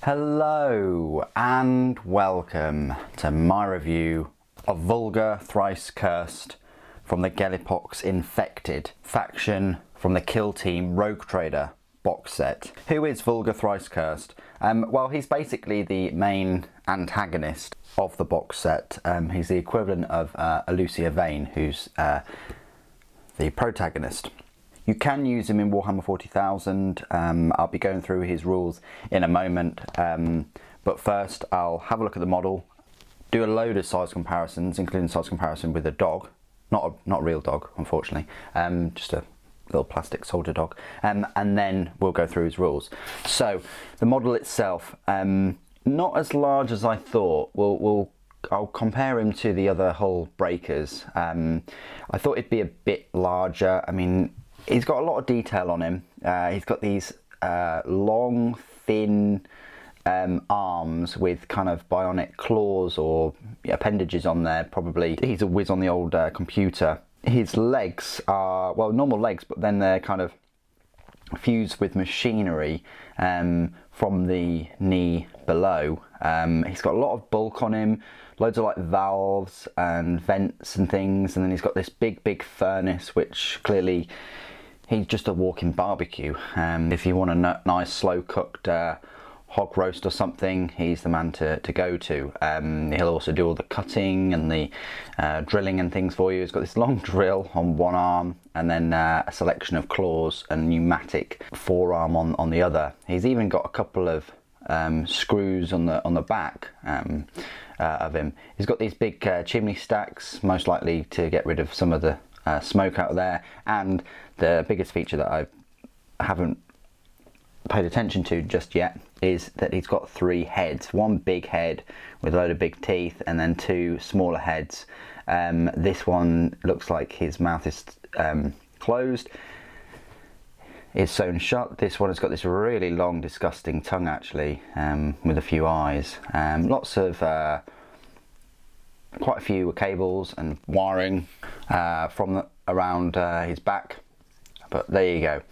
Hello and welcome to my review of Vulgrar Thrice-cursed from the Gellerpox infected faction from the Kill Team Rogue Trader box set. Who is Vulgrar Thrice-cursed? Well, he's basically the main antagonist of the box set. He's the equivalent of Lucia Vane, who's the protagonist. You can use him in Warhammer 40,000. I'll be going through his rules in a moment, but first I'll have a look at the model, do a load of size comparisons, including size comparison with a dog, not a real dog, unfortunately, just a little plastic soldier dog, and then we'll go through his rules. So the model itself, not as large as I thought. I'll compare him to the other hull breakers. I thought it'd be a bit larger. I mean, he's got a lot of detail on him. He's got these long, thin arms with kind of bionic claws or appendages on there, probably. He's a whiz on the old computer. His legs are, well, normal legs, but then they're kind of fused with machinery from the knee below. He's got a lot of bulk on him, loads of like valves and vents and things, and then he's got this big furnace, which clearly he's just a walking barbecue. If you want a nice slow cooked hog roast or something, he's the man to go to. He'll also do all the cutting and the drilling and things for you. He's got this long drill on one arm and then a selection of claws and pneumatic forearm on the other. He's even got a couple of screws on the back of him. He's got these big chimney stacks, most likely to get rid of some of the smoke out there, and the biggest feature that I haven't paid attention to just yet is that he's got 3 heads. One big head with a load of big teeth, and then 2 smaller heads. This one looks like his mouth is closed, is sewn shut. This one has got this really long disgusting tongue actually, with a few eyes. Lots of quite a few cables and wiring from around his back. But there you go.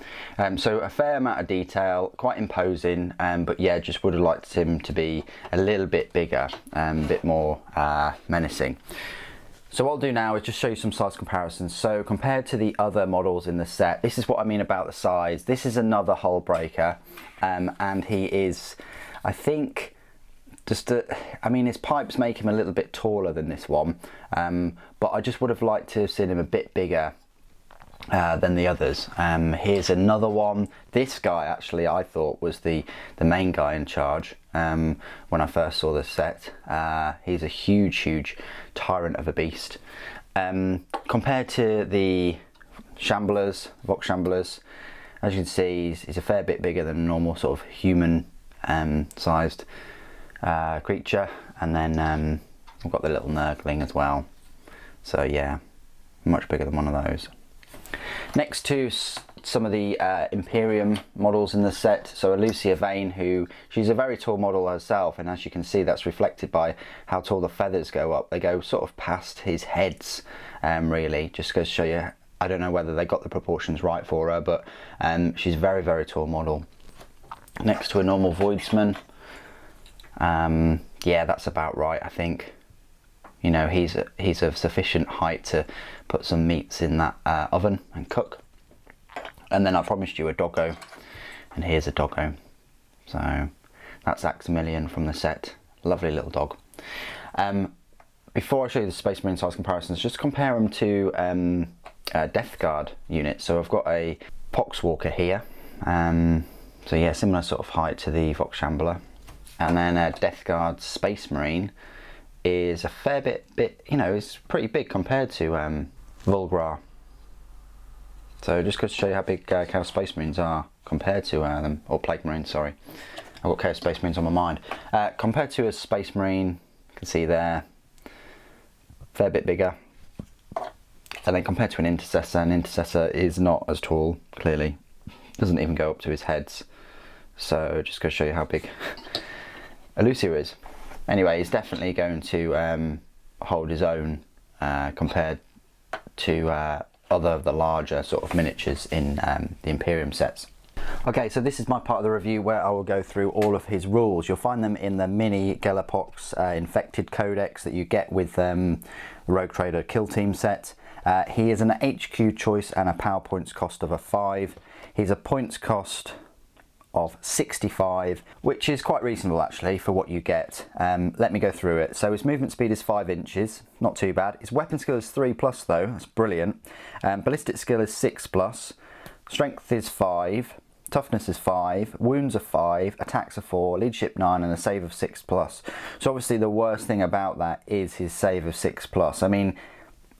So a fair amount of detail, quite imposing, but yeah, just would have liked him to be a little bit bigger, a bit more menacing. So what I'll do now is just show you some size comparisons. So compared to the other models in the set, this is what I mean about the size. This is another hull breaker, and he is, I think, I mean, his pipes make him a little bit taller than this one, but I just would have liked to have seen him a bit bigger than the others. Here's another one. This guy actually I thought was the main guy in charge when I first saw this set. He's a huge tyrant of a beast. Compared to the Shamblers, Vox Shamblers, as you can see, he's a fair bit bigger than a normal sort of human sized creature, and then we've got the little Nurgling as well. So yeah, much bigger than one of those. Next to some of the Imperium models in the set, so Lucia Vane, she's a very tall model herself, and as you can see that's reflected by how tall the feathers go up. They go sort of past his heads, really. Just goes to show you, I don't know whether they got the proportions right for her, but she's a very tall model. Next to a normal Voidsman, yeah, that's about right, I think. You know, he's of sufficient height to put some meats in that oven and cook. And then I promised you a doggo, and here's a doggo. So that's Aximilian from the set. Lovely little dog. Before I show you the Space Marine size comparisons, just compare them to Death Guard units. So I've got a Poxwalker here. So yeah, similar sort of height to the Vox Shambler. And then Death Guard Space Marine is a fair bit, you know, it's pretty big compared to Vulgrar. So just goes to show you how big Chaos Space Marines are compared to them, or Plague Marines, sorry. I've got Chaos Space Marines on my mind. Compared to a Space Marine, you can see there, fair bit bigger. And then compared to an Intercessor is not as tall, clearly. Doesn't even go up to his heads. So just goes to show you how big Lucia is. Anyway, he's definitely going to hold his own compared to other of the larger sort of miniatures in the Imperium sets. Okay, so this is my part of the review where I will go through all of his rules. You'll find them in the mini Gellerpox infected codex that you get with the Rogue Trader Kill Team set. He is an HQ choice and a power points cost of a 5. He's a points cost of 65, which is quite reasonable actually for what you get. Let me go through it. So his movement speed is 5 inches, not too bad. His weapon skill is 3+ though, that's brilliant. Ballistic skill is 6+, strength is 5, toughness is 5, wounds are 5, attacks are 4, leadership 9, and a save of 6+. So obviously the worst thing about that is his save of 6+. I mean,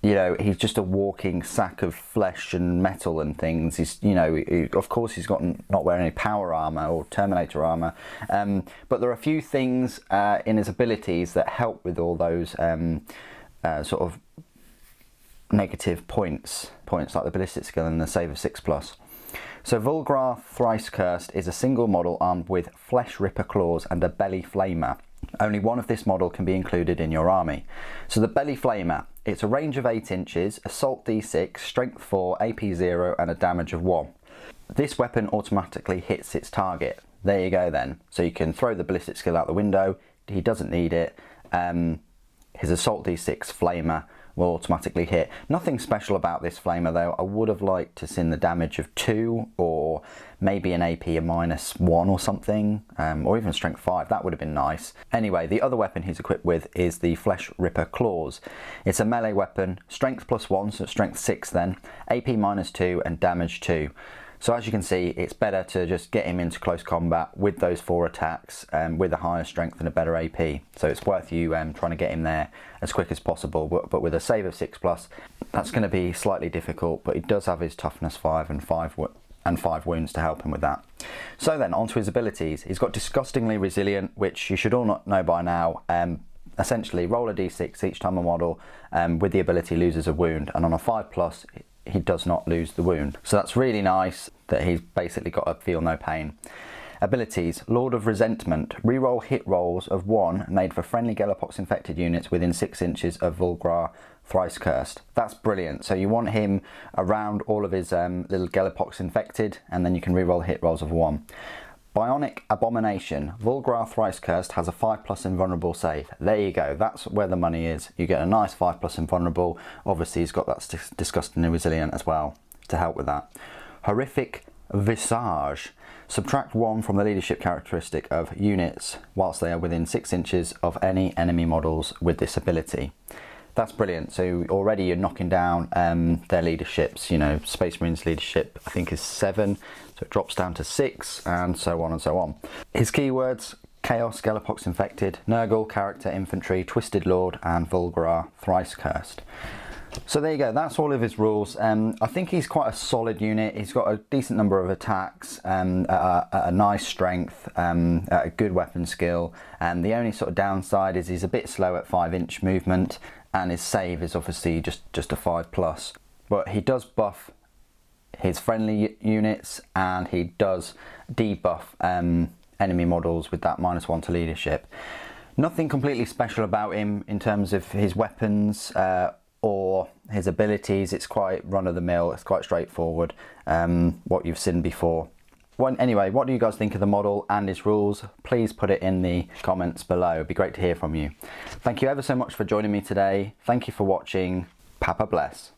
you know, he's just a walking sack of flesh and metal and things. He's, you know, of course he's got not wearing any power armor or Terminator armor, but there are a few things in his abilities that help with all those sort of negative points like the ballistic skill and the save of 6+. So Vulgrar Thrice-cursed is a single model armed with flesh ripper claws and a belly flamer. Only one of this model can be included in your army. So the belly flamer, it's a range of 8 inches, assault d6, strength 4, AP 0 and a damage of 1. This weapon automatically hits its target. There you go then. So you can throw the ballistic skill out the window, he doesn't need it. His assault d6 flamer will automatically hit. Nothing special about this flamer though. I would have liked to seen the damage of 2 or maybe an AP of -1 or something, or even strength 5, that would have been nice. Anyway, the other weapon he's equipped with is the Flesh Ripper Claws. It's a melee weapon, strength +1, so strength 6 then, AP -2 and damage 2. So as you can see, it's better to just get him into close combat with those 4 attacks with a higher strength and a better AP. So it's worth you trying to get him there as quick as possible, but with a save of 6+, that's going to be slightly difficult, but he does have his toughness 5 and 5 wounds to help him with that. So then on to his abilities. He's got disgustingly resilient, which you should all not know by now. Essentially roll a d6 each time a model with the ability loses a wound, and on a 5+, he does not lose the wound. So that's really nice that he's basically got a feel no pain. Abilities: Lord of Resentment. Reroll hit rolls of 1 made for friendly Gellerpox infected units within 6 inches of Vulgrar Thrice-cursed. That's brilliant. So you want him around all of his little Gellerpox infected, and then you can reroll hit rolls of 1. Bionic Abomination. Vulgrar Thrice-cursed has a 5+ invulnerable save. There you go, that's where the money is. You get a nice 5+ invulnerable. Obviously he's got that disgustingly resilient as well to help with that. Horrific Visage. Subtract 1 from the leadership characteristic of units whilst they are within 6 inches of any enemy models with this ability. That's brilliant. So already you're knocking down their leaderships. You know, Space Marines leadership I think is 7, so it drops down to 6, and so on and so on. His keywords: Chaos, Gellerpox infected, Nurgle, character, infantry, Twisted Lord, and Vulgrar Thrice-cursed. So there you go, that's all of his rules. I think he's quite a solid unit. He's got a decent number of attacks, a nice strength, a good weapon skill, and the only sort of downside is he's a bit slow at 5-inch movement, and his save is obviously just a 5+. But he does buff his friendly units, and he does debuff enemy models with that -1 to leadership. Nothing completely special about him in terms of his weapons or his abilities. It's quite run-of-the-mill, it's quite straightforward, what you've seen before. Anyway, what do you guys think of the model and his rules? Please put it in the comments below. It'd be great to hear from you. Thank you ever so much for joining me today. Thank you for watching. Papa bless.